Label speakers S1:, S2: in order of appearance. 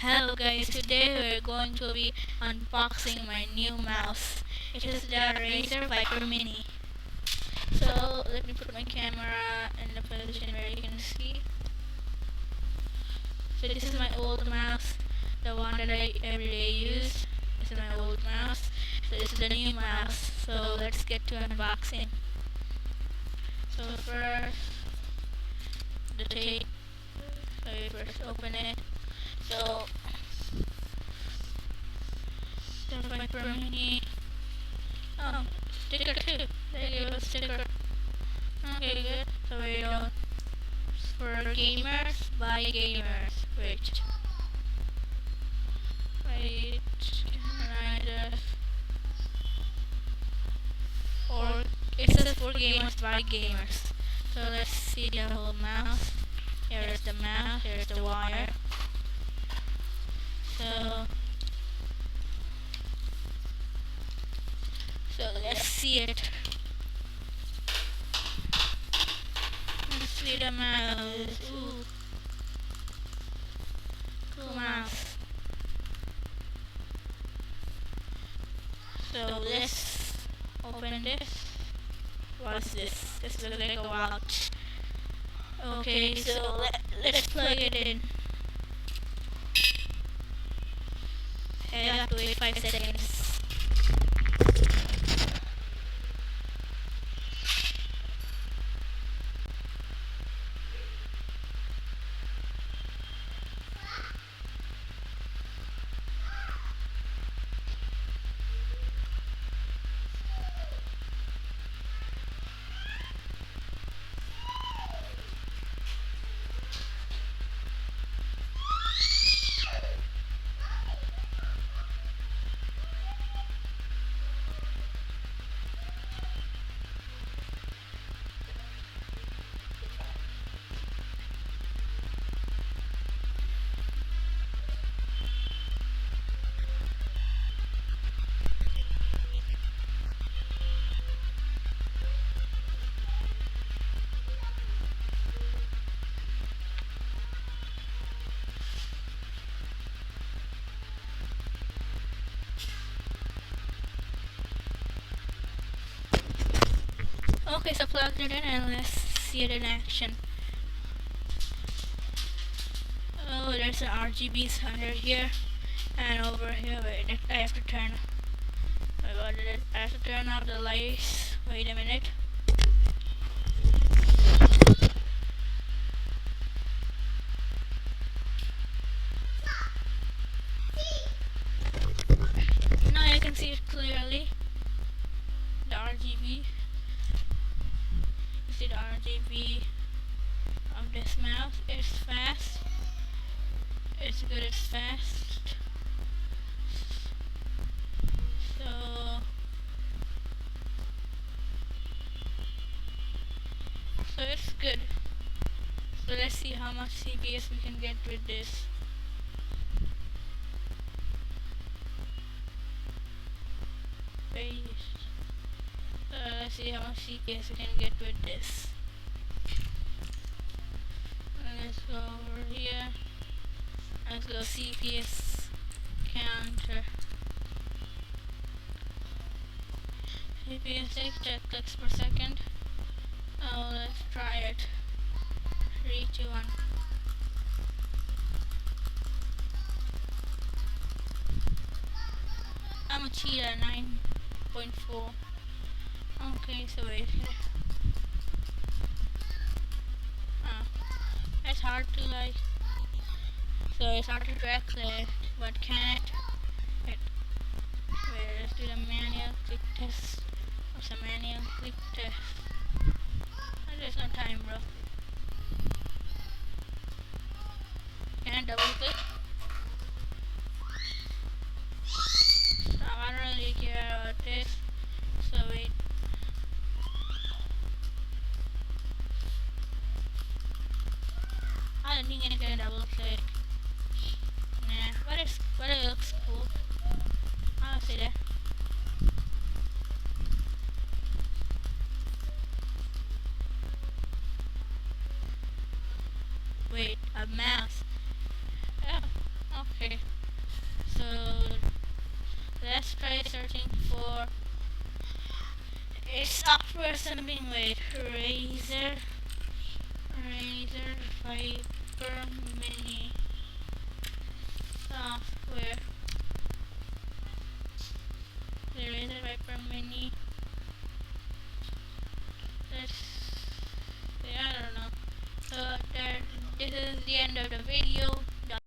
S1: Hello guys, today we're going to be unboxing my new mouse. It is the Razer Viper Mini. So let me put my camera in the position where you can see. So this is my old mouse, the one that I everyday use. This is my old mouse. So this is the new mouse. So let's get to unboxing. So first, the tape. So you first open it. So the Viper Mini. Oh, sticker too. They gave us a sticker. Okay, good. So we don't. For gamers, by gamers. Wait. Wait. Or it says for gamers, by gamers. So let's see the whole mouse. Here's the mouse. Here's the wire. So. So let's see it. Let's see the mouse. Ooh. Cool mouse. So let's open this. What's this? This looks like a watch. Okay, so let's plug it in. Okay, I have to wait 5 seconds. Okay, so plugged it in and let's see it in action. Oh, there's an RGBs under here and over here. Wait, I have to turn. I have to turn off the lights. Wait a minute. Now I can see it clearly. The RGB. You see the RGB of this mouse. It's fast. It's good. It's fast. So it's good. So let's see how much CPS we can get with this. Let's see how much CPS we can get with this. Let's go over here. Let's go CPS counter. CPS 6 clicks per second. Oh, let's try it. 3, 2, 1. I'm a cheater, 9.4. Okay, so wait here. It's hard to so it's hard to track it, but can it? Wait, let's do the manual click test. What's a manual click test? There's no time, bro. Can I double click? So I don't really care about this. So wait. I don't think I can double click. Nah, but it looks cool. I'll see that. Wait, a mouse. It's software something with Razer Viper Mini software. The Razer Viper Mini. That's, yeah, I don't know. So this is the end of the video.